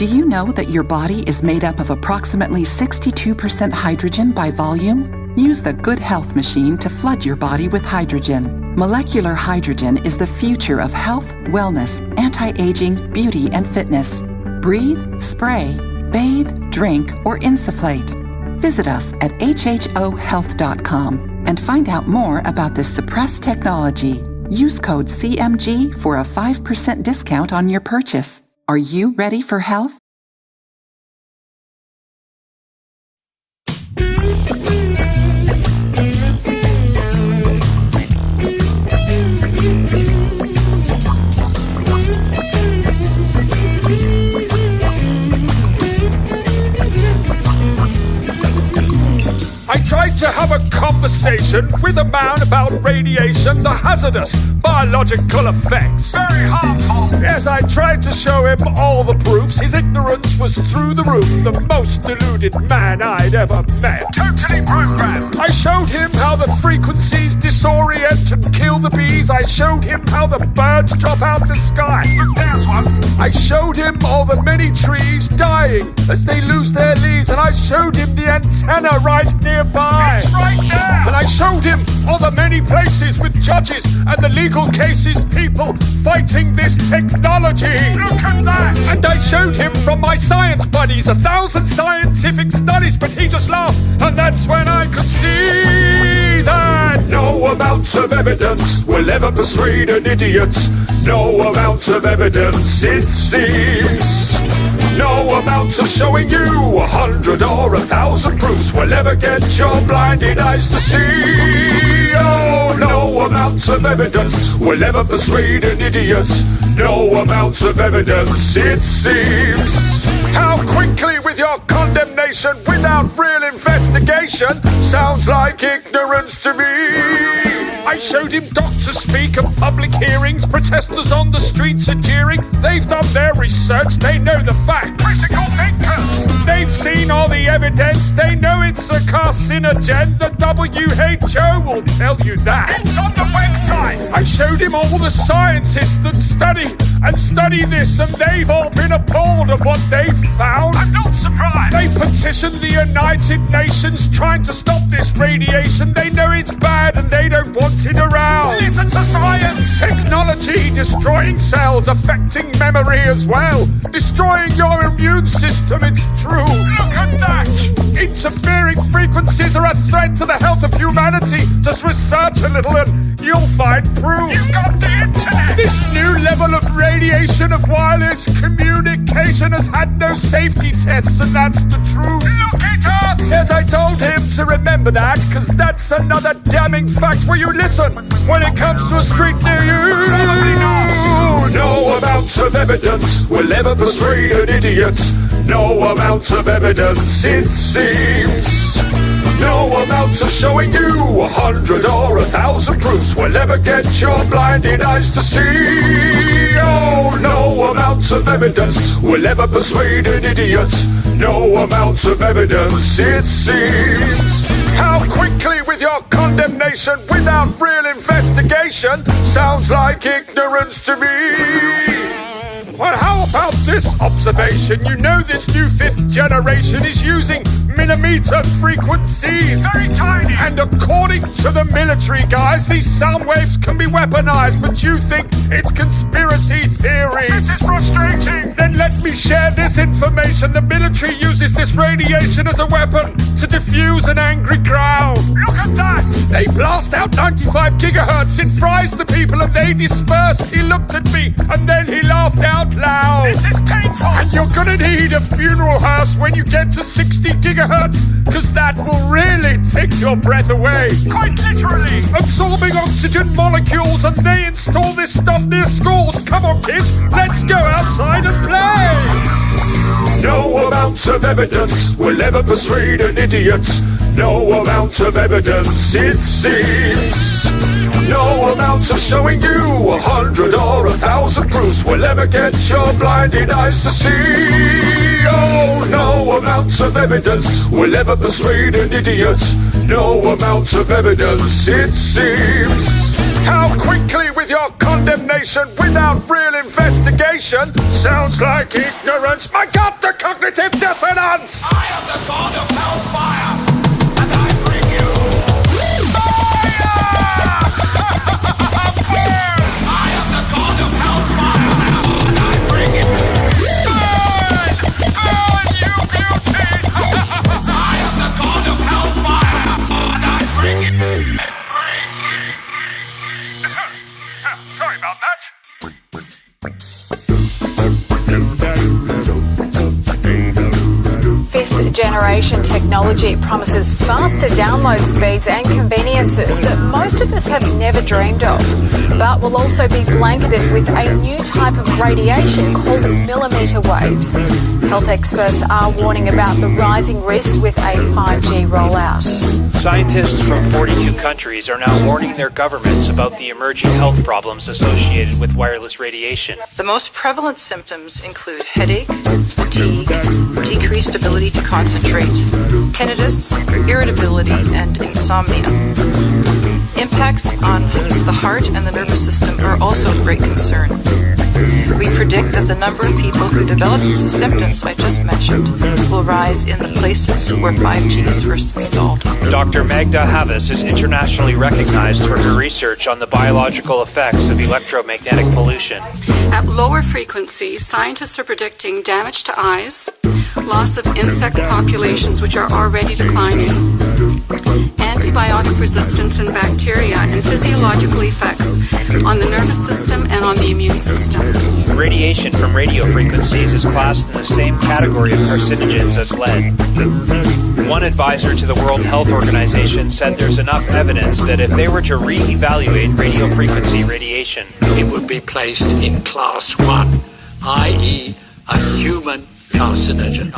Do you know that your body is made up of approximately 62% hydrogen by volume? Use the Good Health machine to flood your body with hydrogen. Molecular hydrogen is the future of health, wellness, anti-aging, beauty, and fitness. Breathe, spray, bathe, drink, or insufflate. Visit us at hhohealth.com and find out more about this suppressed technology. Use code CMG for a 5% discount on your purchase. Are you ready for health? I tried to have a conversation with a man about radiation, the hazardous biological effects. Very harmful. Yes, I tried to show him all the proofs. His ignorance was through the roof. The most deluded man I'd ever met. Totally programmed. I showed him how the frequencies disorient and kill the bees. I showed him how the birds drop out the sky. Look, there's one. I showed him all the many trees dying as they lose their leaves. And I showed him the antenna right nearby. It's right there. And I showed him all the many places with judges and the legal cases, people fighting this technology. Look at that. And I showed him from my science buddies 1,000 scientific studies, but he just laughed, and that's when I could see that no amount of evidence will ever persuade an idiot. No amount of evidence, it seems. No amount of showing you 100 or 1,000 proofs will ever get your blinded eyes to see. Oh, no amount of evidence will ever persuade an idiot. No amount of evidence, it seems. How quickly with your condemnation without real investigation sounds like ignorance to me. I showed him doctors speak at public hearings, protesters on the streets are jeering. They've done their research, they know the fact. Critical thinkers! They've seen all the evidence, they know it's a carcinogen. The WHO will tell you that. It's on the website! I showed him all the scientists that study this, and they've all been appalled at what they've found. I'm not surprised! They petitioned the United Nations trying to stop this radiation. They know it's bad and they don't want it around. Listen to science! Technology destroying cells, affecting memory as well. Destroying your immune system, it's true. Look at that! Interfering frequencies are a threat to the health of humanity. Just research a little and you'll find proof. You've got the internet! This new level of radiation of wireless communication has had no safety tests, and that's the truth. Look it up! Yes, I told him to remember that, because that's another damning fact. Will you listen when it comes to a street near you? Probably not. No amount of evidence will ever persuade an idiot. No amount of evidence, it seems. No amount of showing you 100 or 1,000 proofs will ever get your blinded eyes to see. Oh, no amount of evidence will ever persuade an idiot. No amount of evidence, it seems. How quickly with your condemnation without real investigation sounds like ignorance to me. Well, how about this observation? You know this new 5th generation is using millimeter frequencies. Very tiny. And according to the military guys, these sound waves can be weaponized, but you think it's conspiracy theory. This is frustrating. Then let me share this information. The military uses this radiation as a weapon to diffuse an angry crowd. Look at that. They blast out 95 gigahertz. It fries the people and they disperse. He looked at me and then he laughed out loud. This is painful. And you're gonna need a funeral hearse when you get to 60 gigahertz, because that will really take your breath away. Quite literally. Absorbing oxygen molecules, and they install this stuff near schools. Come on, kids, let's go outside and play. No amount of evidence will ever persuade an idiot. No amount of evidence, it seems. No amount of showing you 100 or 1,000 proofs will ever get your blinded eyes to see. Oh, no amount of evidence will ever persuade an idiot. No amount of evidence, it seems. How quickly with your condemnation without real investigation. Sounds like ignorance. My God, the cognitive dissonance! I am the god of hellfire, and I bring you fire! I am the god of hellfire, and I bring you Burn! Burn, you beauties! I am the god of hellfire, and I bring you Sorry about that. Fifth-generation technology promises faster download speeds and conveniences that most of us have never dreamed of, but will also be blanketed with a new type of radiation called millimetre waves. Health experts are warning about the rising risks with a 5G rollout. Scientists from 42 countries are now warning their governments about the emerging health problems associated with wireless radiation. The most prevalent symptoms include headache, fatigue, decreased ability to concentrate, tinnitus, irritability, and insomnia. Impacts on the heart and the nervous system are also of great concern. We predict that the number of people who develop the symptoms I just mentioned will rise in the places where 5G is first installed. Dr. Magda Havas is internationally recognized for her research on the biological effects of electromagnetic pollution. At lower frequencies, scientists are predicting damage to eyes, loss of insect populations which are already declining, antibiotic resistance in bacteria, and physiological effects on the nervous system and on the immune system. Radiation from radio frequencies is classed in the same category of carcinogens as lead. One advisor to the World Health Organization said there's enough evidence that if they were to re-evaluate radio frequency radiation, it would be placed in class 1, i.e. a human carcinogen.